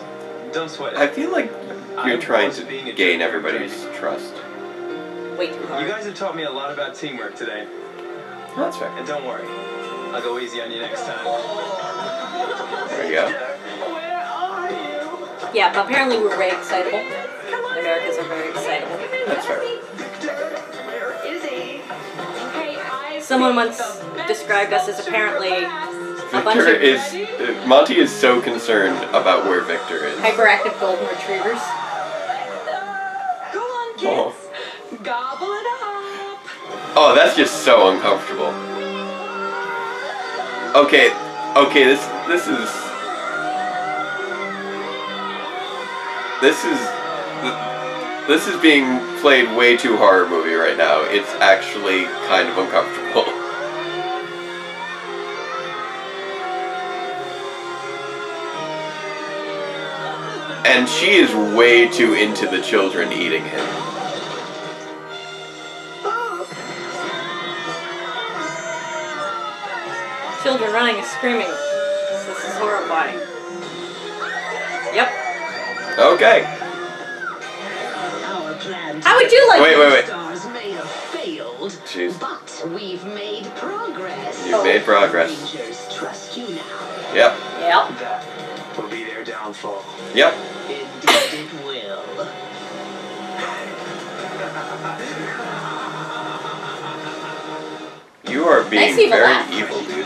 Don't sweat it.
I feel like you're trying to gain everybody's trust.
Way too hard.
You guys have taught me a lot about teamwork today.
That's fair.
And don't worry, I'll go easy on you next time.
There you go.
Where are you?
Yeah, but apparently we're very excitable. The Americans are very excitable.
That's fair.
Where is he? Okay,
Someone once described us as apparently a bunch
Victor
of
is... Monty is so concerned about where Victor is.
hyperactive golden retrievers.
Go on, kids.
Oh.
Gobble it up.
Oh, that's just so uncomfortable. Okay, this is being played way too horror movie right now. It's actually kind of uncomfortable. And she is way too into the children eating him.
Children running and screaming. This is horrifying. Yep.
Okay.
How would you like
Wait.
Stars may have failed,
Jeez.
but we've made progress.
You've made progress.
Rangers trust you now.
Yep.
Yep.
That will be their downfall.
Yep.
Indeed it will.
You are being
Nice evil
very
laugh.
evil, dude.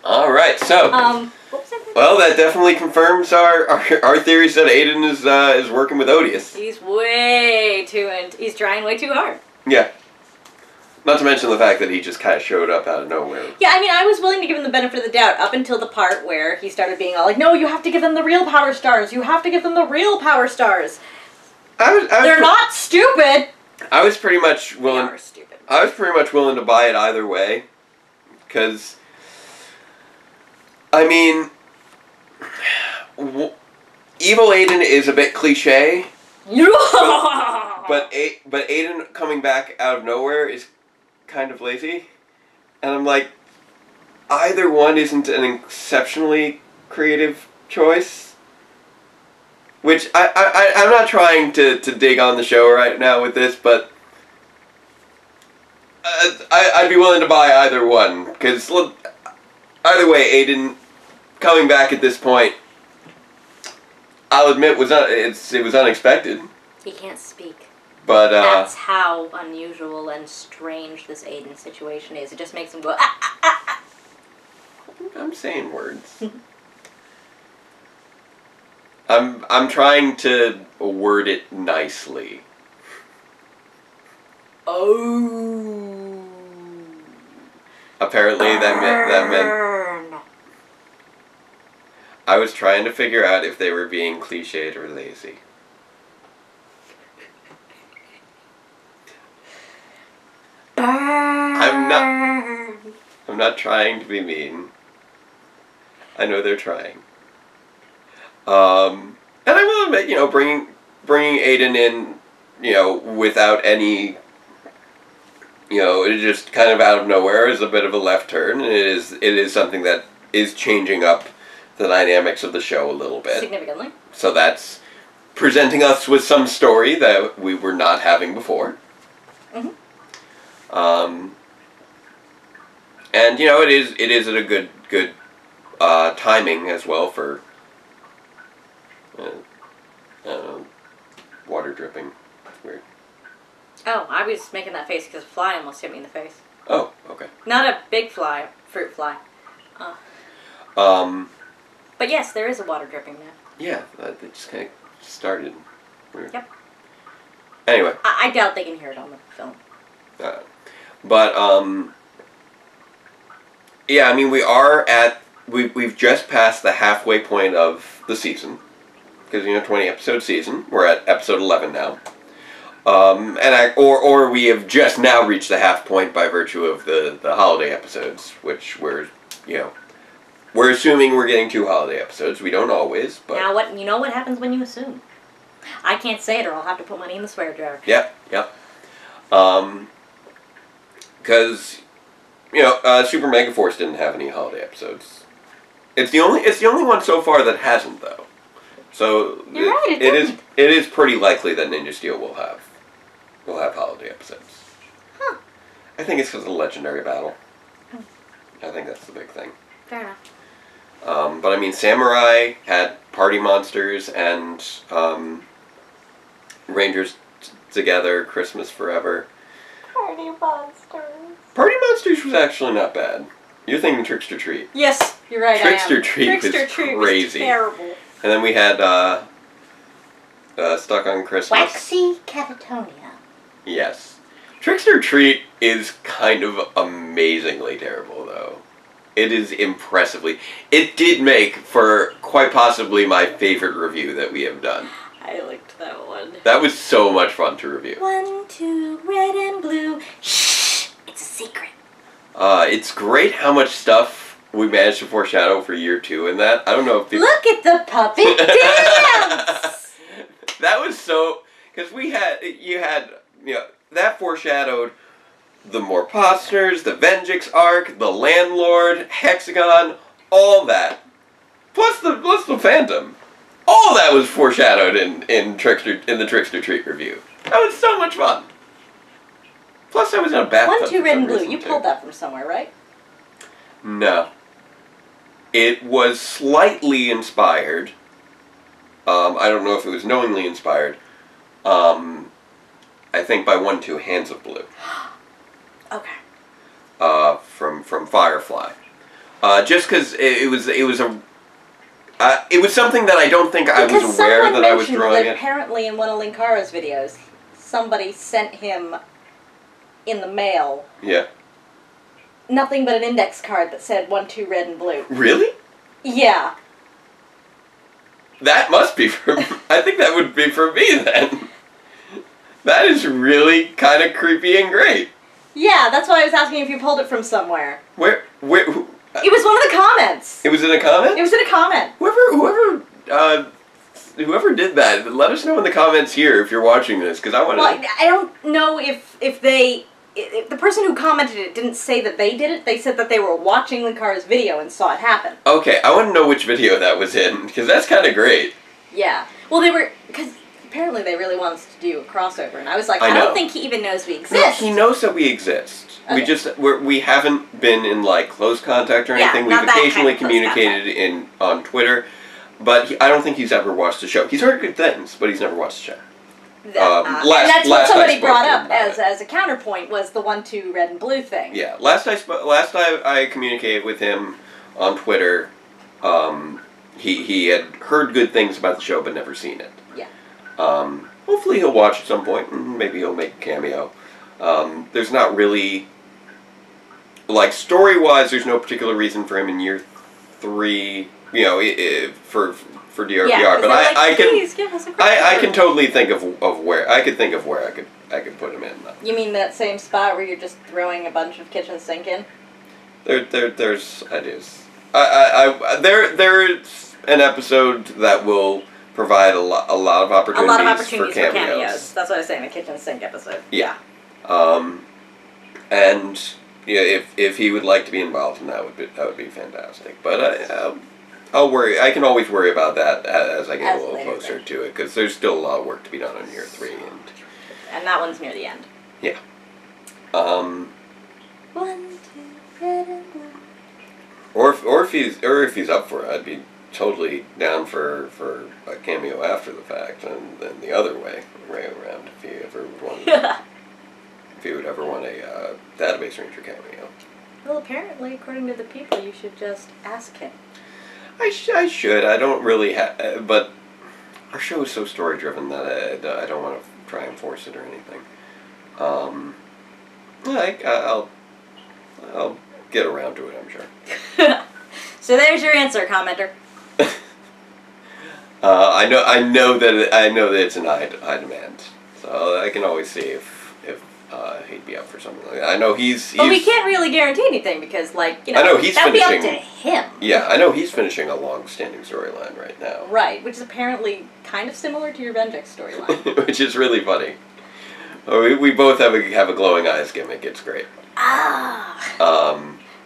Alright, so...
What was that?
Well, that definitely confirms our theories that Aiden is working with Odious.
He's way too he's trying way too hard.
Yeah. Not to mention the fact that he just kind of showed up out of nowhere.
Yeah, I mean, I was willing to give him the benefit of the doubt up until the part where he started being all like, no, you have to give them the real power stars. You have to give them the real power stars. They're not stupid.
I was pretty much willing...
They are stupid.
I was pretty much willing to buy it either way. Because... I mean... Evil Aiden is a bit cliche. But Aiden coming back out of nowhere is kind of lazy. And I'm like, either one isn't an exceptionally creative choice. Which, I'm not trying to dig on the show right now with this, but I'd be willing to buy either one. Because either way, Aiden coming back at this point, I'll admit, it was unexpected.
He can't speak.
But,
that's how unusual and strange this Aiden situation is. It just makes him go, ah, ah, ah, ah.
I'm saying words. I'm trying to word it nicely.
Oh.
Apparently that meant I was trying to figure out if they were being cliched or lazy. I'm not trying to be mean. I know they're trying. And I will admit, bringing Aiden in, without any, it just kind of out of nowhere is a bit of a left turn, and it is something that is changing up the dynamics of the show a little bit.
Significantly.
So that's presenting us with some story that we were not having before.
Mm-hmm.
And it is at a good timing as well for water dripping. It's weird.
Oh, I was making that face because a fly almost hit me in the face.
Oh, okay.
Not a big fly, fruit fly. But yes, there is a water dripping now.
Yeah, it just kind of started. Weird.
Yep.
Anyway.
I doubt they can hear it on the film.
Yeah, I mean, we've just passed the halfway point of the season. Because, 20 episode season. We're at episode 11 now. Or we have just now reached the half point by virtue of the holiday episodes, which we're assuming we're getting 2 holiday episodes. We don't always, but...
Now, what happens when you assume? I can't say it or I'll have to put money in the swear jar.
Yep. Because, Super Mega Force didn't have any holiday episodes. It's the only one so far that hasn't, though. So
You're right,
it is pretty likely that Ninja Steel will have holiday episodes.
Huh.
I think it's because of the Legendary Battle. I think that's the big thing.
Fair enough.
But I mean, Samurai had Party Monsters and Rangers Together, Christmas Forever.
Party Monsters.
Party Monsters was actually not bad. You're thinking Trickster Treat.
Yes, you're right.
Trickster Treat
Trickster
was
Treat
crazy.
Was terrible.
And then we had Stuck on Christmas.
Waxy Catatonia.
Yes. Trickster Treat is kind of amazingly terrible, though. It is impressively. It did make for quite possibly my favorite review that we have done.
I liked that one.
That was so much fun to review.
1, 2, red and blue. Shh! It's a secret.
It's great how much stuff we managed to foreshadow for year 2 in that. I don't know if people...
Look at the puppet dance!
That was so... Because you had, that foreshadowed the Morposters, the Venjix arc, the Landlord, Hexagon, all that. Plus the Phantom. All that was foreshadowed in the Trickster Treat review. That was so much fun. Plus I was in a bathtub.
1, 2, red and blue. You pulled that from somewhere, right?
No. It was slightly inspired. I don't know if it was knowingly inspired. I think by 1, 2 Hands of Blue.
Okay.
From Firefly. Just because it was something that I don't think I was aware that I was drawing it.
Apparently in one of Linkara's videos, somebody sent him in the mail.
Yeah.
Nothing but an index card that said 1, 2 red and blue.
Really?
Yeah.
That must be for... I think that would be for me then. That is really kind of creepy and great.
Yeah, that's why I was asking if you pulled it from somewhere.
Where
It was one of the comments.
It was in a comment?
It was in a comment.
Whoever did that, let us know in the comments here if you're watching this, because I want to...
Well, I don't know if the person who commented it didn't say that they did it. They said that they were watching Linkara's video and saw it happen.
Okay, I want to know which video that was in, because that's kind of great.
Yeah. Well, because apparently they really want us to do a crossover, and I was like, I don't think he even knows we exist.
No, he knows that we exist. Okay. We haven't been in close contact or anything. We've occasionally communicated on Twitter, but I don't think he's ever watched the show. He's heard good things, but he's never watched the show.
And that's what somebody brought up as a counterpoint was the 1, 2 red and blue thing.
Yeah, last I communicated with him on Twitter, he had heard good things about the show but never seen it.
Yeah.
Hopefully he'll watch at some point, and maybe he'll make a cameo. There's not really, story-wise, there's no particular reason for him in year 3, for DRPR,
yeah,
but I can
totally
totally think of where I could put him in.
You mean that same spot where you're just throwing a bunch of kitchen sink in?
There's ideas. There's an episode that will provide a lot of opportunities for cameos.
That's what I was saying, the kitchen sink episode.
Yeah. And yeah, if he would like to be involved in that would be fantastic. But I'll worry. I can always worry about that as I get a little closer to it, because there's still a lot of work to be done on year 3,
and that one's near the end.
Yeah.
1, 2, red and blue.
Or if he's up for it, I'd be totally down for a cameo after the fact, and then the other way around if he ever would want. If he would ever want a Database Ranger cameo.
Well, apparently, according to the people, you should just ask him.
I should. I don't really have, but our show is so story driven that I don't want to try and force it or anything. I'll get around to it, I'm sure.
So there's your answer, commenter.
I know that it's an high demand, so I can always see if he'd be up for something like that. I know he's.
But we can't really guarantee anything because, like, you know,
I know he's
that'd
finishing,
be up to him.
Yeah, I know he's finishing a long-standing storyline right now.
Right, which is apparently kind of similar to your Vengex storyline.
Which is really funny. We both have a glowing eyes gimmick. It's great.
Ah.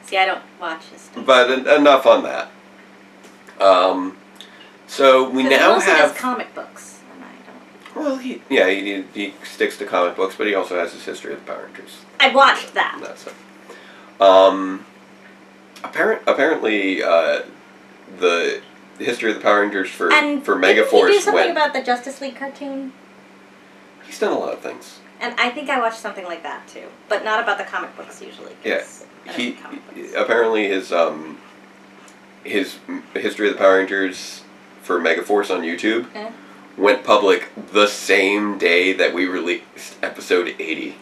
See, I don't watch his stuff.
But enough on that. So we now
he also
have
does comic books.
Well, he sticks to comic books, but he also has his History of the Power Rangers.
I watched that.
That's it. Apparently, the History of the Power Rangers for Megaforce
did he do something about the Justice League cartoon?
He's done a lot of things.
And I think I watched something like that too, but not about the comic books usually.
Yeah, apparently his History of the Power Rangers for Megaforce on YouTube. Went public the same day that we released episode 80.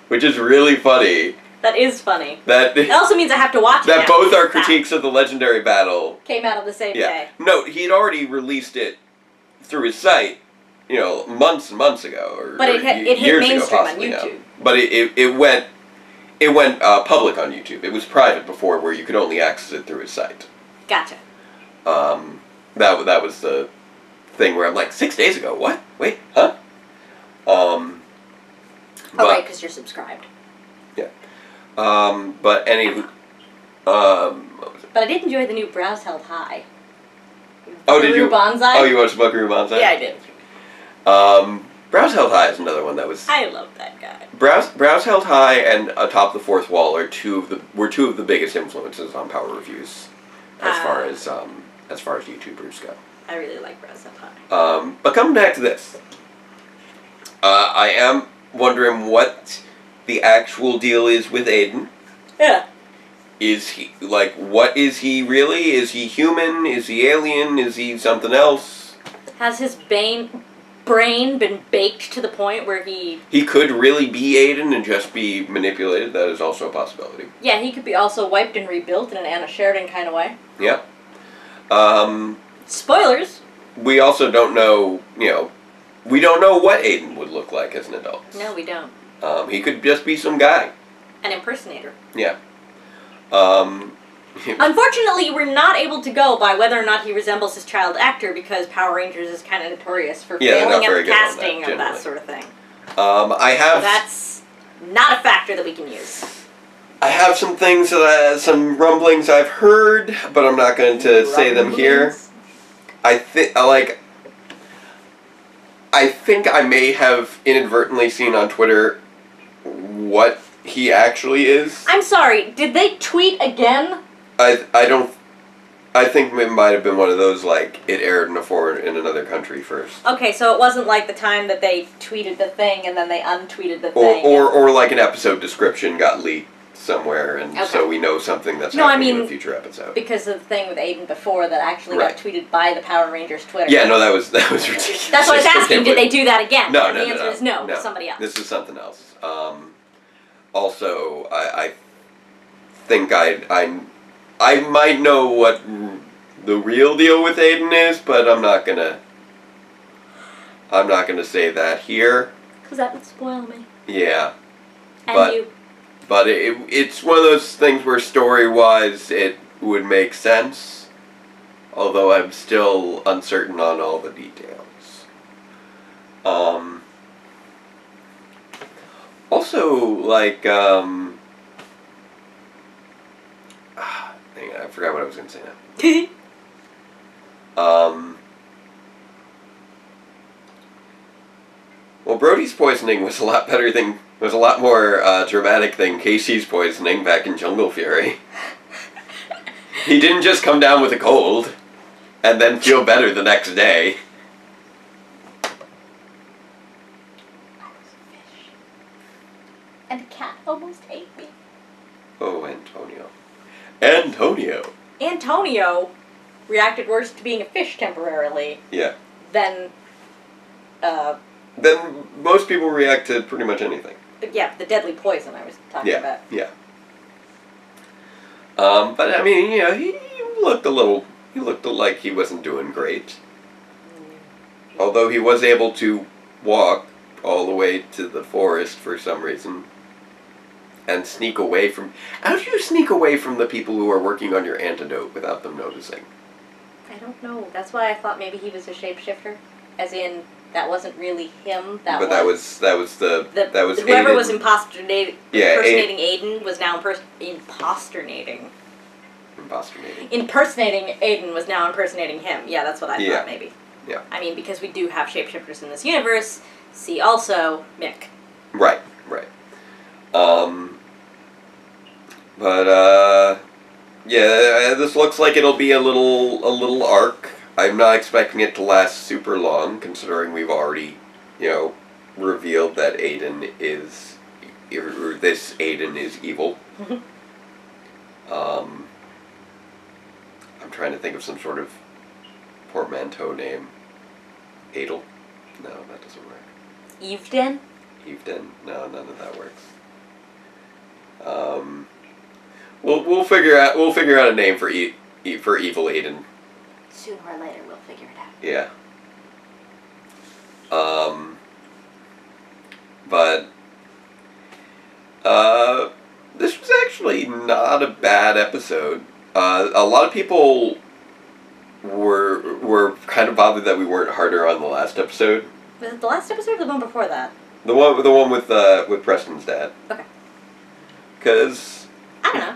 Which is really funny.
That is funny.
It
also means I have to watch it.
That both our critiques of the Legendary Battle
came out on the same day.
No, he had already released it through his site, months and months ago.
But it hit mainstream on YouTube.
But it went public on YouTube. It was private before, where you could only access it through his site.
Gotcha.
That was the thing where I'm like, 6 days ago, what? Wait, huh?
Right, because you're subscribed.
Yeah. But anywho, what was it?
But I did enjoy the new Brows Held High.
Oh, did you?
Banzai?
Oh, you watched Buckaroo Banzai?
Yeah, I did.
Brows Held High is another one that was.
I love that guy.
Brows Held High and Atop the Fourth Wall are two of the biggest influences on Power Reviews, as far as YouTubers go.
I really like Brows Held High.
But coming back to this, I am wondering what the actual deal is with Aiden.
Yeah.
Is he, what is he really? Is he human? Is he alien? Is he something else?
Has his brain been baked to the point where he...
He could really be Aiden and just be manipulated. That is also a possibility.
Yeah, he could be also wiped and rebuilt in an Anna Sheridan kind of way.
Yeah.
Spoilers!
We also don't know, we don't know what Aiden would look like as an adult.
No, we don't.
He could just be some guy.
An impersonator.
Yeah.
Unfortunately, we're not able to go by whether or not he resembles his child actor, because Power Rangers is kind of notorious for failing at the casting of that sort of thing. That's not a factor that we can use.
I have some things, some rumblings I've heard, but I'm not going to say them here. I think I may have inadvertently seen on Twitter what he actually is.
I'm sorry, did they tweet again?
I think it might have been one of those, it aired in another country first.
Okay, so it wasn't like the time that they tweeted the thing and then they untweeted the thing.
Or like an episode description got leaked somewhere, and so we know something that's happening in a future episode.
Because of the thing with Aiden before that actually got tweeted by the Power Rangers Twitter.
Yeah, no, that was ridiculous.
That's what I was asking. Did they do that again?
No,
and the answer is no. Somebody else.
This is something else. Also, I think I might know what the real deal with Aiden is, but I'm not gonna say that here.
Because that would spoil me.
Yeah.
And you.
But it's one of those things where story-wise it would make sense, although I'm still uncertain on all the details. Also, I forgot what I was going to say now. Well, Brody's poisoning was a lot more dramatic than Casey's poisoning back in Jungle Fury. He didn't just come down with a cold and then feel better the next day.
And the cat almost ate me.
Oh, Antonio. Antonio
reacted worse to being a fish temporarily.
Yeah.
Than
most people react to pretty much anything.
Yeah, the deadly poison I was talking about.
Yeah. But I mean, you know, he looked like he wasn't doing great. Although he was able to walk all the way to the forest for some reason. And sneak away from... How do you sneak away from the people who are working on your antidote without them noticing?
I don't know. That's why I thought maybe he was a shapeshifter. As in, that wasn't really him.
Whoever was
impersonating Aiden was now impersonating Aiden was now impersonating him. Yeah, that's what I thought maybe.
Yeah.
I mean, because we do have shapeshifters in this universe, see also Mick.
Right. Yeah, this looks like it'll be a little arc. I'm not expecting it to last super long, considering we've already, you know, revealed that this Aiden is evil. I'm trying to think of some sort of portmanteau name. Adel? No, that doesn't work.
Eveden?
No, none of that works. We'll figure out a name for evil Aiden.
Sooner or later, we'll figure it out.
Yeah. This was actually not a bad episode. A lot of people were kind of bothered that we weren't harder on the last episode.
Was it the last episode or the one before that?
The one with Preston's dad.
Okay.
Because
I don't know.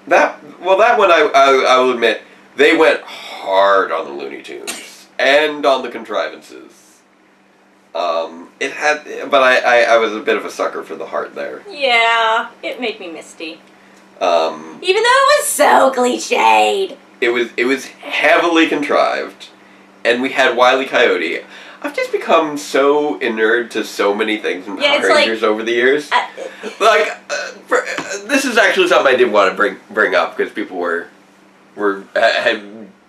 That one I will admit, they went hard on the Looney Tunes and on the contrivances. But I was a bit of a sucker for the heart there.
Yeah, it made me misty. Even though it was so cliched.
It was heavily contrived, and we had Wile E. Coyote. I've just become so inured to so many things in Power Rangers over the years. This is actually something I did want to bring up because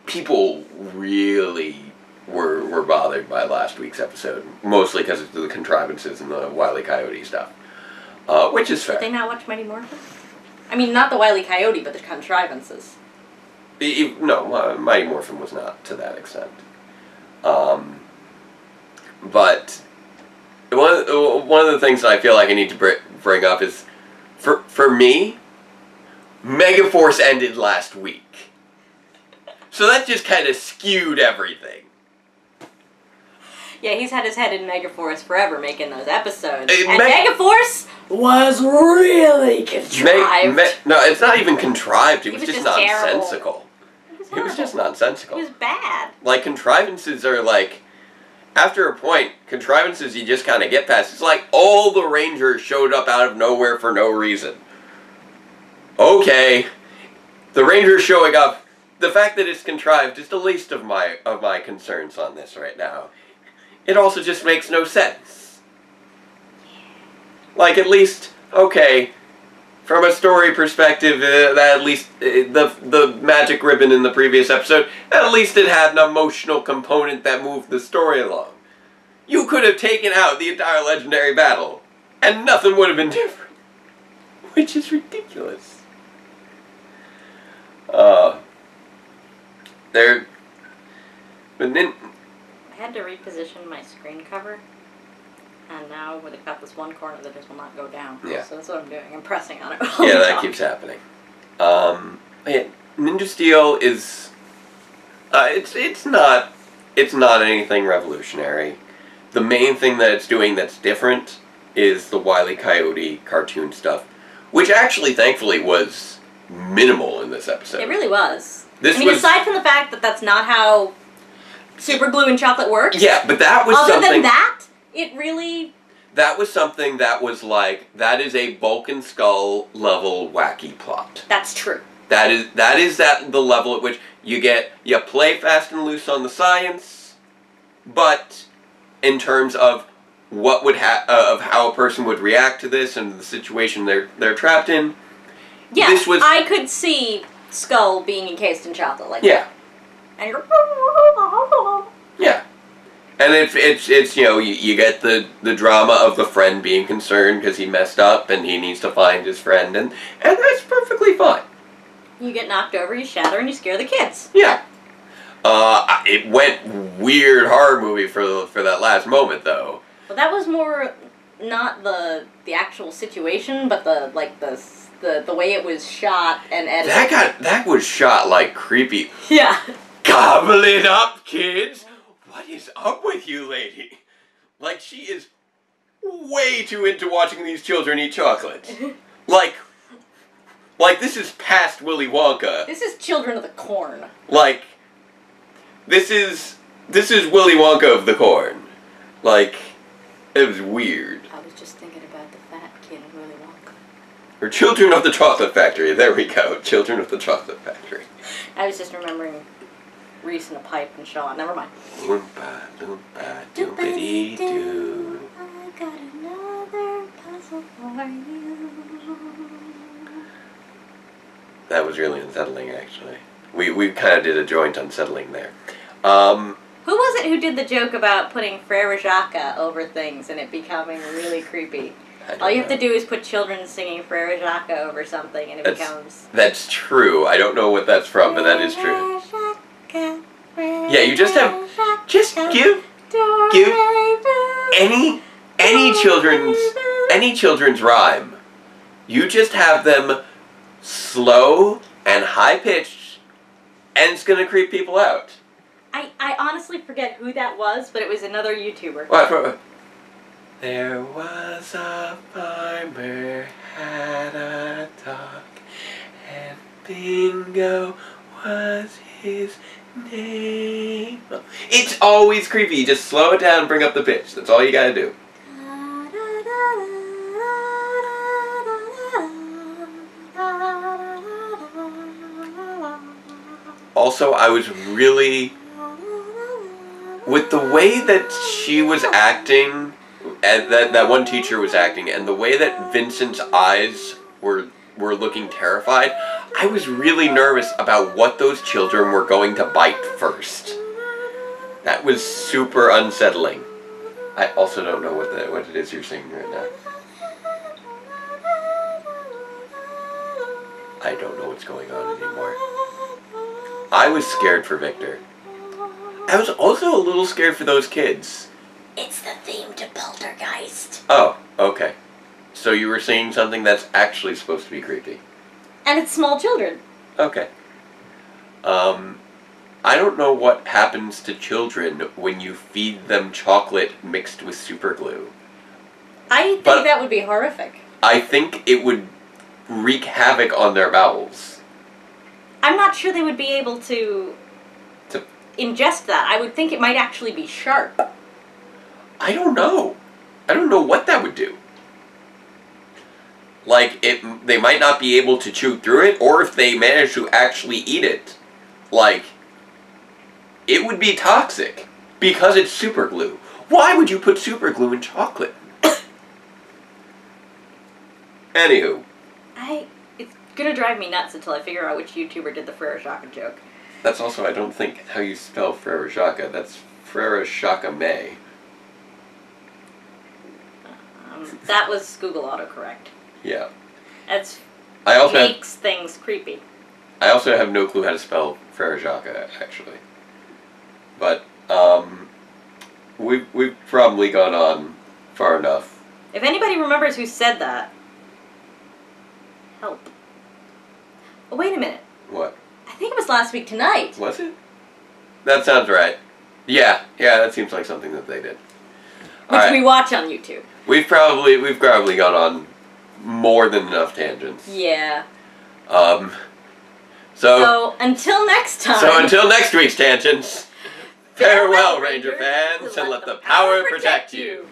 people really were bothered by last week's episode, mostly because of the contrivances and the Wile E. Coyote stuff, which is fair.
Did they not watch Mighty Morphin? I mean, not the Wile E. Coyote, but the contrivances.
No, Mighty Morphin was not to that extent. But one of the things that I feel like I need to bring up is, for me, Megaforce ended last week. So that just kind of skewed everything.
Yeah, he's had his head in Megaforce forever making those episodes. And Megaforce was really contrived.
No, it's not even contrived. It was just nonsensical. It was just nonsensical.
It was bad.
Like, contrivances are like... After a point, contrivances you just kind of get past. It's like all the Rangers showed up out of nowhere for no reason. Okay, the Rangers showing up. The fact that it's contrived is the least of my concerns on this right now. It also just makes no sense. Like, at least, okay, from a story perspective, that at least the magic ribbon in the previous episode, at least it had an emotional component that moved the story along. You could have taken out the entire legendary battle, and nothing would have been different. Which is ridiculous.
I had to reposition my screen cover, and now they've got this one corner that just will not go down.
Yeah.
So that's what I'm doing. I'm pressing on it.
Yeah, that keeps happening. Ninja Steel is, it's not anything revolutionary. The main thing that it's doing that's different is the Wile E. Coyote cartoon stuff, which actually, thankfully, was minimal in this episode.
It really was. Aside from the fact that that's not how super glue and chocolate works.
Yeah, but that was
other
something...
than that, it really...
That was something that was like, that is a Bulk and Skull level wacky plot.
That's true.
That is the level at which you play fast and loose on the science, but in terms of what would of how a person would react to this and the situation they're trapped in.
Yeah,
this was,
I could see Skull being encased in chocolate like
that.
And you're...
Yeah. And it's you get the drama of the friend being concerned because he messed up and he needs to find his friend, and that's perfectly fine.
You get knocked over, you shatter, and you scare the kids.
Yeah. It went weird horror movie for that last moment though.
Well, that was more not the actual situation, but the way it was shot and edited.
That was shot like creepy.
Yeah.
Gobble it up, kids. What is up with you, lady? Like, she is way too into watching these children eat chocolate. Like this is past Willy Wonka.
This is Children of the Corn.
Like, this is Willy Wonka of the Corn. Like, it was weird.
I was just thinking about the fat kid in Willy Wonka.
Or Children of the Chocolate Factory. There we go. Children of the Chocolate Factory.
I was just remembering Reese and a pipe and Shaw. Never mind.
Oompa, loompa, doopity-doo.
I got another puzzle for you.
That was really unsettling, actually. We kind of did a joint unsettling there. Who
was it who did the joke about putting Frere Jacques over things and it becoming really creepy? All you have to do is put children singing Frere Jacques over something and it becomes...
That's true. I don't know what that's from, but that is true. Yeah, you just give any children's rhyme. You just have them slow and high pitched, and it's gonna creep people out.
I honestly forget who that was, but it was another YouTuber.
What? There was a farmer had a dog, and Bingo was his name. It's always creepy. You just slow it down and bring up the pitch. That's all you gotta do. Also, I was really... with the way that she was acting, and that one teacher was acting, and the way that Vincent's eyes were looking terrified, I was really nervous about what those children were going to bite first. That was super unsettling. I also don't know what it is you're singing right now. I don't know what's going on anymore. I was scared for Victor. I was also a little scared for those kids.
It's the theme to Poltergeist.
Oh, okay. So you were seeing something that's actually supposed to be creepy.
And it's small children.
Okay. I don't know what happens to children when you feed them chocolate mixed with super glue.
I think that would be horrific.
I think it would wreak havoc on their bowels.
I'm not sure they would be able to ingest that. I would think it might actually be sharp.
I don't know. I don't know what that would do. Like, they might not be able to chew through it, or if they manage to actually eat it, like, it would be toxic because it's super glue. Why would you put super glue in chocolate? Anywho.
It's gonna drive me nuts until I figure out which YouTuber did the Frere Jacques joke.
That's also, I don't think, how you spell Frere Jacques. That's Frere Jacques May.
That was Google autocorrect.
Yeah.
Makes things creepy.
I also have no clue how to spell Frere Jacques, actually. But, we've probably gone on far enough.
If anybody remembers who said that, help. Oh, wait a minute.
What?
I think it was last week tonight.
Was it? That sounds right. Yeah, that seems like something that they did.
Which we watch on YouTube.
We've probably gone on more than enough tangents.
Yeah. So until next time.
So until next week's tangents. Farewell, Ranger fans, and let the power protect you.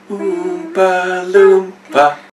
Oompa Loompa.